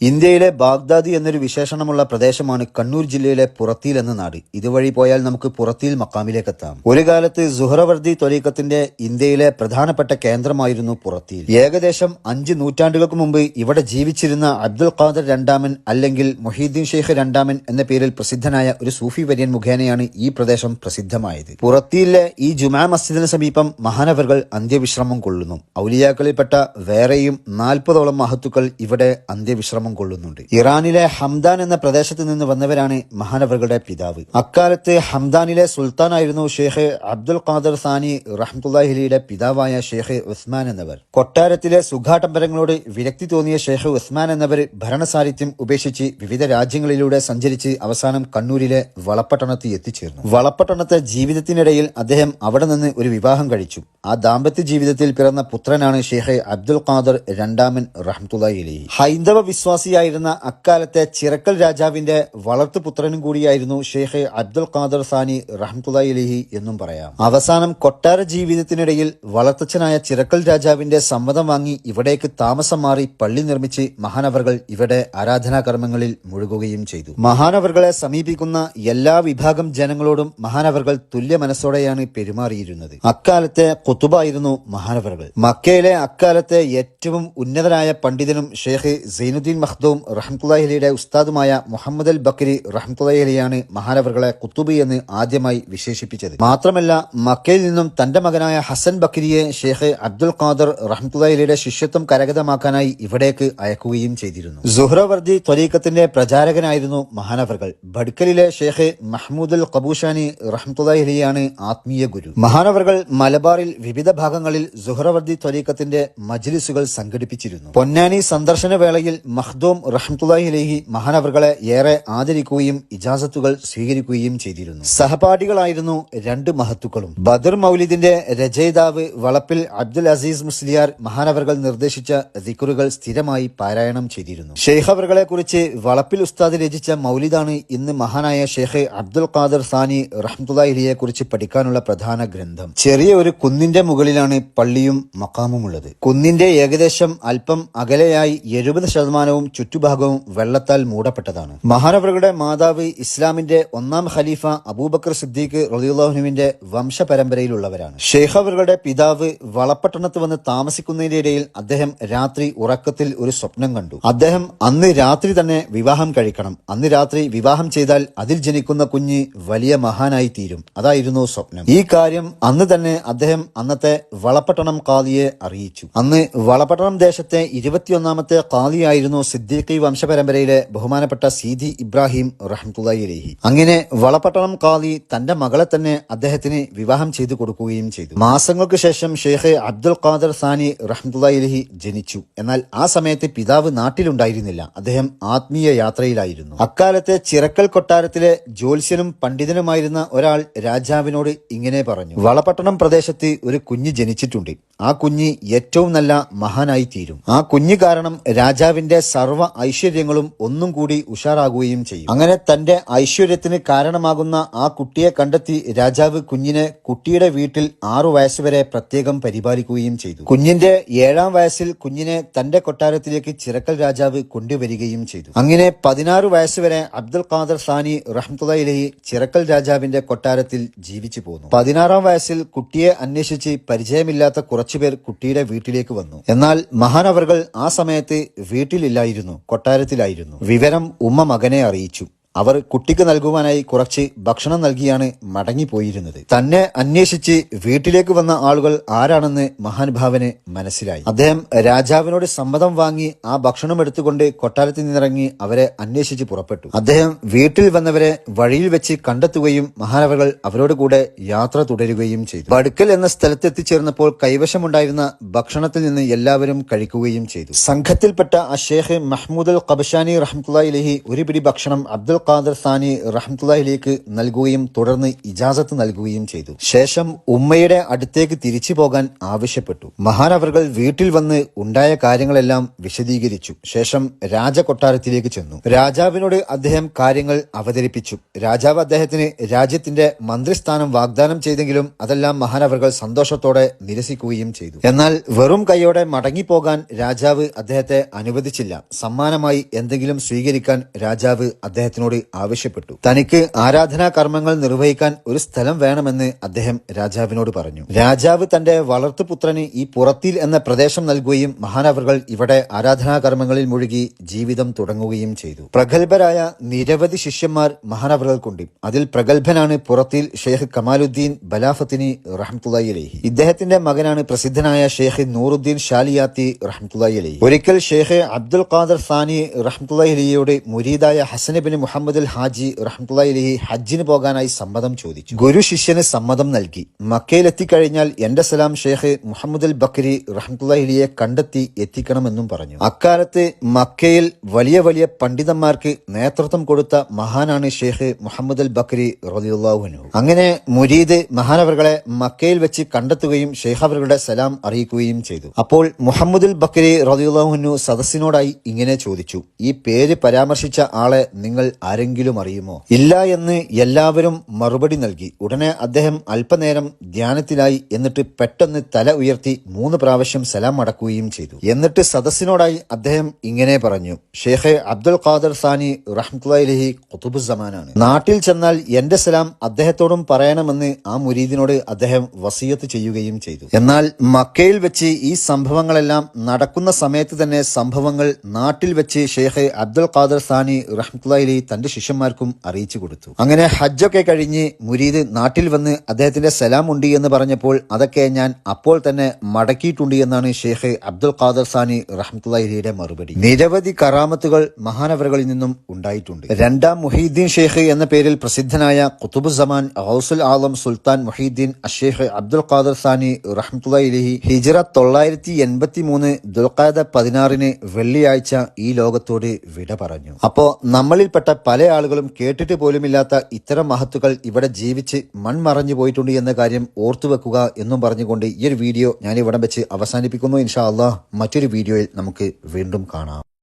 ഇന്ത്യയിലെ ബാഗ്ദാദി എന്നൊരു വിശേഷണമുള്ള പ്രദേശമാണ് കണ്ണൂർ ജില്ലയിലെ പുറത്തിൽ എന്ന നാട്. ഇതുവഴി പോയാൽ നമുക്ക് പുറത്തിൽ മക്കാമിലേക്കെത്താം. ഒരു കാലത്ത് സുഹ്റവർദി ത്വരീഖത്തിന്റെ ഇന്ത്യയിലെ പ്രധാനപ്പെട്ട കേന്ദ്രമായിരുന്നു പുറത്തിൽ. ഏകദേശം 5 നൂറ്റാണ്ടുകൾക്ക് മുമ്പ് ഇവിടെ ജീവിച്ചിരുന്ന അബ്ദുൽ ഖാദർ രണ്ടാമൻ അല്ലെങ്കിൽ മുഹീദ്ദീൻ ഷെയ്ഖ് രണ്ടാമൻ എന്ന പേരിൽ പ്രസിദ്ധനായ ഒരു സൂഫി വര്യൻ മുഖേനയാണ് ഈ പ്രദേശം പ്രസിദ്ധമായത്. പുറത്തിയിലെ ഈ ജുമാ മസ്ജിദിന് സമീപം മഹാനവറുകൾ അന്ത്യവിശ്രമം കൊള്ളുന്നു. ഔലിയാക്കളിൽപ്പെട്ട വേറെയും 40ഓളം മഹത്തുക്കൾ ഇവിടെ അന്ത്യവിശ്രമം കൊള്ളുന്നുണ്ട്. ഇറാനിലെ ഹംദാൻ എന്ന പ്രദേശത്ത് നിന്ന് വന്നവരാണ് മഹാനവറുകളുടെ പിതാവ്. അക്കാലത്ത് ഹംദാനിലെ സുൽത്താനായിരുന്നു ഷെയ്ഖ് അബ്ദുൽ ഖാദർ സാനി റഹ്മത്തുള്ളാഹി അലൈഹിയുടെ പിതാവായ ഷെയ്ഖ് ഉസ്മാൻ എന്നവർ. കൊട്ടാരത്തിലെ സുഖാഡംബരങ്ങളോട് വിരക്തി തോന്നിയ ഷെയ്ഖ് ഉസ്മാൻ എന്നവർ ഭരണസാരിത്യം ഉപേക്ഷിച്ച് വിവിധ രാജ്യങ്ങളിലൂടെ സഞ്ചരിച്ച് അവസാനം കണ്ണൂരിലെ വളപട്ടണത്ത് എത്തിച്ചേർന്നു. വളപട്ടണത്തെ ജീവിതത്തിനിടയിൽ അദ്ദേഹം അവിടെ നിന്ന് ഒരു വിവാഹം കഴിച്ചു. ആ ദാമ്പത്യ ജീവിതത്തിൽ പിറന്ന പുത്രനാണ് ഷെയ്ഖ് അബ്ദുൽ ഖാദർ രണ്ടാമൻ റഹ്മത്തുള്ളാഹി അലൈഹി. ഹൈന്ദവ വിശ്വാസിയായിരുന്ന അക്കാലത്തെ ചിറക്കൽ രാജാവിന്റെ വളർത്തുപുത്രനും കൂടിയായിരുന്നു ഷെയ്ഖ് അബ്ദുൽ ഖാദർ സാനി റഹ്മത്തുള്ളാഹി അലൈഹി എന്നും പറയാം. അവസാനം കൊട്ടാര ജീവിതത്തിനിടയിൽ വളർത്തച്ഛനായ ചിറക്കൽ രാജാവിന്റെ സമ്മതം വാങ്ങി ഇവിടേക്ക് താമസം മാറി പള്ളി നിർമ്മിച്ച് മഹാനവറുകൾ ഇവിടെ ആരാധനാ കർമ്മങ്ങളിൽ മുഴുകുകയും ചെയ്തു. മഹാനവറുകളെ സമീപിക്കുന്ന എല്ലാ വിഭാഗം ജനങ്ങളോടും മഹാനവറുകൾ തുല്യ മനസ്സോടെയാണ് പെരുമാറിയിരുന്നത്. അക്കാലത്തെ ഖുതുബായിരുന്നു മഹാനവറുകൾ. മക്കയിലെ അക്കാലത്തെ ഏറ്റവും ഉന്നതനായ പണ്ഡിതനും ഷെയ്ഖ് സൈനുദ്ദീൻ മഖ്ദൂം റഹ്മത്തുള്ളാഹി അലൈഹിയുടെ ഉസ്താദുമായ മുഹമ്മദ് അൽ ബക്കരി റഹ്മത്തുള്ളാഹി അലൈഹിയാണ് മഹാനവറുകളെ ഖുതുബി എന്ന് ആദ്യമായി വിശേഷിപ്പിച്ചത്. മാത്രമല്ല മക്കയിൽ നിന്നും തന്റെ മകനായ ഹസൻ ബക്കരിയെ ഷെയ്ഖ് അബ്ദുൽ ഖാദർ റഹ്മത്തുള്ളാഹി അലൈഹിയുടെ ശിഷ്യത്വം കരഗതമാക്കാനായി ഇവിടേക്ക് അയക്കുകയും ചെയ്തിരുന്നു. സുഹ്റവർദി ത്വരീഖത്തിന്റെ പ്രചാരകനായിരുന്നു മഹാനവറുകൾ. ബഡ്കലിലെ ഷെയ്ഖ് മഹ്മൂദ് അൽ ഖബൂഷാനി റഹ്മത്തുള്ളാഹി അലൈഹിയാണ് ആത്മീയ ഗുരു. മഹാനവറുകൾ മലബാറിൽ വിവിധ ഭാഗങ്ങളിൽ സുഹ്റവർദി ത്വരീഖത്തിന്റെ മജ്ലിസുകൾ സംഘടിപ്പിച്ചിരുന്നു. പൊന്നാനി സന്ദർശന വേളയിൽ മഖ്ദൂം റഹ്മത്തുള്ളാഹി അലൈഹി മഹാനവറുകളെ ഏറെ ആദരിക്കുകയും ഇജാസത്തുകൾ സ്വീകരിക്കുകയും ചെയ്തിരുന്നു. സഹപാഠികളായിരുന്നു 2 മഹത്തുക്കളും. ബദർ മൗലിദിന്റെ രചയിതാവ് വളപ്പിൽ അബ്ദുൽ അസീസ് മുസ്ലിയാർ മഹാനവറുകൾ നിർദ്ദേശിച്ച ദിക്റുകൾ സ്ഥിരമായി പാരായണം ചെയ്തിരുന്നു. ഷെയ്ഖ് അവറുകളെ കുറിച്ച് വളപ്പിൽ ഉസ്താദ് രചിച്ച മൗലിദാണ് ഇന്ന് മഹാനായ ഷെയ്ഖ് അബ്ദുൽ ഖാദർ സാനി റഹ്മത്തുള്ളാഹി അലൈഹിയെ കുറിച്ച് പഠിക്കാനുള്ള പ്രധാന ഗ്രന്ഥം. ചെറിയ ഒരു കുന്നിന്റെ മുകളിലാണ് പള്ളിയും മഖാമും ഉള്ളത്. കുന്നിന്റെ ഏകദേശം അല്പം അകലെയായി 70% ചുറ്റുഭാഗവും വെള്ളത്താൽ മൂടപ്പെട്ടതാണ്. മഹാനവറുകളുടെ മാതാവ് ഇസ്ലാമിന്റെ 1ാം ഖലീഫ അബൂബക്കർ സിദ്ദീഖ് റളിയല്ലാഹു അൻഹുവിന്റെ വംശപരമ്പരയിലുള്ളവരാണ്. ഷെയ്ഖ് അവറുകളുടെ പിതാവ് വളപട്ടണത്ത് വന്ന് താമസിക്കുന്നതിന്റെ ഇടയിൽ അദ്ദേഹം രാത്രി ഉറക്കത്തിൽ ഒരു സ്വപ്നം കണ്ടു. അദ്ദേഹം അന്ന് രാത്രി തന്നെ വിവാഹം കഴിക്കണം. അന്ന് രാത്രി വിവാഹം ചെയ്താൽ അതിൽ ജനിക്കുന്ന കുഞ്ഞ് വലിയ മഹാനായി തീരും. അതായിരുന്നു സ്വപ്നം. ഈ കാര്യം അന്ന് തന്നെ അദ്ദേഹം അന്നത്തെ വളപട്ടണം ഖാദിയെ അറിയിച്ചു. അന്ന് വളപട്ടണം ദേശത്തെ 21ാമത്തെ ഖാദിയായിരുന്നു സിദ്ദീഖി വംശപരമ്പരയിലെ ബഹുമാനപ്പെട്ട സീതി ഇബ്രാഹിം റഹ്മത്തുള്ളാഹി അലൈഹി. അങ്ങനെ വളപട്ടണം ഖാദി തന്റെ മകളെ തന്നെ അദ്ദേഹത്തിന് വിവാഹം ചെയ്തു കൊടുക്കുകയും ചെയ്തു. മാസങ്ങൾക്ക് ശേഷം ഷെയ്ഖ് അബ്ദുൽ ഖാദർ സാനി റഹ്മത്തുള്ളാഹി അലൈഹി ജനിച്ചു. എന്നാൽ ആ സമയത്ത് പിതാവ് നാട്ടിലുണ്ടായിരുന്നില്ല. അദ്ദേഹം ആത്മീയ യാത്രയിലായിരുന്നു. അക്കാലത്തെ ചിറക്കൽ കൊട്ടാരത്തിലെ ജ്യോത്സ്യനും പണ്ഡിതനുമായിരുന്ന ഒരാൾ രാജാവിനോട് ഇങ്ങനെ പറഞ്ഞു: വളപട്ടണം പ്രദേശത്ത് ഒരു കുഞ്ഞ് ജനിച്ചിട്ടുണ്ട്. ആ കുഞ്ഞ് ഏറ്റവും നല്ല മഹാനായി തീരും. ആ കുഞ്ഞ് കാരണം രാജാവിന്റെ സർവ്വ ഐശ്വര്യങ്ങളും ഒന്നും കൂടി ഉഷാറാകുകയും ചെയ്യും. അങ്ങനെ തന്റെ ഐശ്വര്യത്തിന് കാരണമാകുന്ന ആ കുട്ടിയെ കണ്ടെത്തി രാജാവ് കുഞ്ഞിനെ കുട്ടിയുടെ വീട്ടിൽ 6 വയസ്സുവരെ പ്രത്യേകം പരിപാലിക്കുകയും ചെയ്തു. കുഞ്ഞിന്റെ 7ാം വയസ്സിൽ കുഞ്ഞിനെ തന്റെ കൊട്ടാരത്തിലേക്ക് ചിറക്കൽ രാജാവ് കൊണ്ടുവരികയും ചെയ്തു. അങ്ങനെ 16 വയസ്സുവരെ അബ്ദുൽ ഖാദർ സാനി റഹ്മത്തുള്ളാഹി അലൈഹി ചിറക്കൽ രാജാവിന്റെ കൊട്ടാരത്തിൽ ജീവിച്ചു പോന്നു. 16ാം വയസ്സിൽ കുട്ടിയെ അന്വേഷിച്ച് പരിചയമില്ലാത്ത കുറച്ചുപേർ കുട്ടിയുടെ വീട്ടിലേക്ക് വന്നു. എന്നാൽ മഹാനവറുകൾ ആ സമയത്ത് വീട്ടിലില്ലായിരുന്നു, കൊട്ടാരത്തിലായിരുന്നു. വിവരം ഉമ്മ മകനെ അറിയിച്ചു. അവർ കുട്ടിക്ക് നൽകുവാനായി കുറച്ച് ഭക്ഷണം നൽകിയാണ് മടങ്ങിപ്പോയിരുന്നത്. തന്നെ അന്വേഷിച്ച് വീട്ടിലേക്ക് വന്ന ആളുകൾ ആരാണെന്ന് മഹാനുഭാവന് മനസ്സിലായി. അദ്ദേഹം രാജാവിനോട് സമ്മതം വാങ്ങി ആ ഭക്ഷണം എടുത്തുകൊണ്ട് കൊട്ടാരത്തിൽ നിന്നിറങ്ങി അവരെ അന്വേഷിച്ച് പുറപ്പെട്ടു. അദ്ദേഹം വീട്ടിൽ വന്നവരെ വഴിയിൽ വെച്ച് കണ്ടെത്തുകയും മഹാനവറുകൾ അവരോട് കൂടെ യാത്ര തുടരുകയും ചെയ്തു. ബഡ്കൽ എന്ന സ്ഥലത്ത് എത്തിച്ചേർന്നപ്പോൾ കൈവശമുണ്ടായിരുന്ന ഭക്ഷണത്തിൽ നിന്ന് എല്ലാവരും കഴിക്കുകയും ചെയ്തു. സംഘത്തിൽപ്പെട്ട ഷെയ്ഖ് മഹ്മൂദ് അൽ ഖബഷാനി റഹ്മത്തുള്ളാഹി അലൈഹി ഒരു പിടി ഭക്ഷണം അബ്ദുൽ ഖാദർ സാനി റഹ്മത്തുള്ളാഹിലേക്ക് നൽകുകയും തുടർന്ന് ഇജാസത്ത് നൽകുകയും ചെയ്തു. ശേഷം ഉമ്മയുടെ അടുത്തേക്ക് തിരിച്ചു പോകാൻ ആവശ്യപ്പെട്ടു. മഹാനവർകൾ വീട്ടിൽ വന്ന് ഉണ്ടായ കാര്യങ്ങളെല്ലാം വിശദീകരിച്ചു. ശേഷം രാജകൊട്ടാരത്തിലേക്ക് ചെന്നു. രാജാവിനോട് അദ്ദേഹം കാര്യങ്ങൾ അവതരിപ്പിച്ചു. രാജാവ് അദ്ദേഹത്തിന് രാജ്യത്തിന്റെ മന്ത്രിസ്ഥാനം വാഗ്ദാനം ചെയ്തെങ്കിലും അതെല്ലാം മഹാനവർകൾ സന്തോഷത്തോടെ നിരസിക്കുകയും ചെയ്തു. എന്നാൽ വെറും കൈയോടെ മടങ്ങിപ്പോകാൻ രാജാവ് അദ്ദേഹത്തെ അനുവദിച്ചില്ല. സമ്മാനമായി എന്തെങ്കിലും സ്വീകരിക്കാൻ രാജാവ് അദ്ദേഹത്തിനോട് ആവശ്യപ്പെട്ടു. തനിക്ക് ആരാധനാ കർമ്മങ്ങൾ നിർവഹിക്കാൻ ഒരു സ്ഥലം വേണമെന്ന് അദ്ദേഹം രാജാവിനോട് പറഞ്ഞു. രാജാവ് തന്റെ വളർത്തുപുത്രന് ഈ പുറത്തിൽ എന്ന പ്രദേശം നൽകുകയും മഹാനവർകൾ ഇവിടെ ആരാധനാ കർമ്മങ്ങളിൽ മുഴുകി ജീവിതം തുടങ്ങുകയും ചെയ്തു. പ്രഗത്ഭരായ നിരവധി ശിഷ്യന്മാർ മഹാനവർകൾക്കുണ്ട്. അതിൽ പ്രഗത്ഭനാണ് പുറത്തിൽ ഷെയ്ഖ് കമാലുദ്ദീൻ ബലാഫത്തിനി റഹ്മത്തുള്ളാഹി അലൈഹി. ഇദ്ദേഹത്തിന്റെ മകനാണ് പ്രസിദ്ധനായ ഷെയ്ഖ് നൂറുദ്ദീൻ ഷാലിയാത്തി റഹ്മത്തുള്ളാഹി അലൈഹി. ഒരിക്കൽ ഷെയ്ഖ് അബ്ദുൽ ഖാദർ സാനി റഹ്മത്തുള്ളാഹി അലൈഹിയോട് മുരീദായ ഹസൻ ഇബ്നു മുഹമ്മദ് അൽ ഹാജി റഹ്മത്തുള്ളാഹി അലൈഹി ഹജ്ജിന് പോകാനായി സമ്മതം ചോദിച്ചു. ഗുരു ശിഷ്യന് സമ്മതം നൽകി. മക്കയിലെത്തിക്കഴിഞ്ഞാൽ എന്റെ സലാം ഷെയ്ഖ് മുഹമ്മദ് അൽ ബക്കരി റഹ്മത്തുള്ളാഹി അലൈഹിയെ കണ്ടെത്തി എത്തിക്കണമെന്നും പറഞ്ഞു. അക്കാലത്ത് മക്കയിൽ വലിയ വലിയ പണ്ഡിതന്മാർക്ക് നേതൃത്വം കൊടുത്ത മഹാനാണ് ഷെയ്ഖ് മുഹമ്മദ് അൽ ബക്കരി റളിയല്ലാഹു അൻഹു. അങ്ങനെ മുരീദ് മഹാനവറുകളെ മക്കയിൽ വെച്ച് കണ്ടെത്തുകയും ഷെയ്ഖ് അവരുടെ സലാം അറിയിക്കുകയും ചെയ്തു. അപ്പോൾ മുഹമ്മദ് അൽ ബക്കരി റളിയല്ലാഹു അൻഹു സദസ്സിനോടായി ഇങ്ങനെ ചോദിച്ചു: ഈ പേര് പരാമർശിച്ച ആളെ നിങ്ങൾ ആരെങ്കിലും അറിയുമോ? ഇല്ല എന്ന് എല്ലാവരും മറുപടി നൽകി. ഉടനെ അദ്ദേഹം അല്പനേരം ധ്യാനത്തിലായി. എന്നിട്ട് പെട്ടെന്ന് തല ഉയർത്തി 3 പ്രാവശ്യം സലാം മടക്കുകയും ചെയ്തു. എന്നിട്ട് സദസ്സിനോടായി അദ്ദേഹം ഇങ്ങനെ പറഞ്ഞു: ഷെയ്ഖ് അബ്ദുൽ ഖാദർ സാനി റഹ്മത്തുള്ളാഹി അലൈഹി ഖുതുബുസ്സമാനാണ്. നാട്ടിൽ ചെന്നാൽ എന്റെ സലാം അദ്ദേഹത്തോടും പറയണമെന്ന് ആ മുരീദിനോട് അദ്ദേഹം വസിയത്ത് ചെയ്യുകയും ചെയ്തു. എന്നാൽ മക്കയിൽ വെച്ച് ഈ സംഭവങ്ങളെല്ലാം നടക്കുന്ന സമയത്ത് തന്നെ സംഭവങ്ങൾ നാട്ടിൽ വെച്ച് ഷെയ്ഖ് അബ്ദുൽ ഖാദർ സാനി റഹ്മത്തുള്ളാഹി അലൈഹി തന്റെ ശിഷ്യന്മാർക്കും അറിയിച്ചു കൊടുത്തു. അങ്ങനെ ഹജ്ജൊക്കെ കഴിഞ്ഞ് മുരീദ് നാട്ടിൽ വന്ന് അദ്ദേഹത്തിന്റെ സലാം ഉണ്ട് എന്ന് പറഞ്ഞപ്പോൾ അതൊക്കെ ഞാൻ അപ്പോൾ തന്നെ മടക്കിയിട്ടുണ്ട് എന്നാണ് ഷെയ്ഖ് അബ്ദുൽ ഖാദർ സാനി റഹ്മത്തുള്ളാഹി അലൈഹിയുടെ മറുപടി. നിരവധി കറാമത്തുകൾ മഹാനവറുകളിൽ നിന്നും ഉണ്ടായിട്ടുണ്ട്. രണ്ടാം മുഹീദ്ദീൻ ഷെയ്ഖ് എന്ന പേരിൽ പ്രസിദ്ധനായ ഖുതുബുസ്സമാൻ ഗൗസുൽ ആലം സുൽത്താൻ മുഹീദ്ദീൻ അഷ്ഷെയ്ഖ് അബ്ദുൽ ഖാദർ സാനി റഹ്മത്തുള്ളാഹി അലൈഹി ഹിജ്റ 983 ദുൽഖഅദ 16 വെള്ളിയാഴ്ച ഈ ലോകത്തോട് വിട പറഞ്ഞു. അപ്പോ നമ്മളിൽപ്പെട്ട പല ആളുകളും കേട്ടിട്ട് പോലുമില്ലാത്ത ഇത്തരം മഹത്തുക്കൾ ഇവിടെ ജീവിച്ച് മൺമറഞ്ഞു പോയിട്ടുണ്ട് എന്ന കാര്യം ഓർത്തുവെക്കുക എന്നും പറഞ്ഞുകൊണ്ട് ഈ ഒരു വീഡിയോ ഞാൻ ഇവിടം വെച്ച് അവസാനിപ്പിക്കുന്നു. ഇൻഷാ അല്ലാഹ് മറ്റൊരു വീഡിയോയിൽ നമുക്ക് വീണ്ടും കാണാം.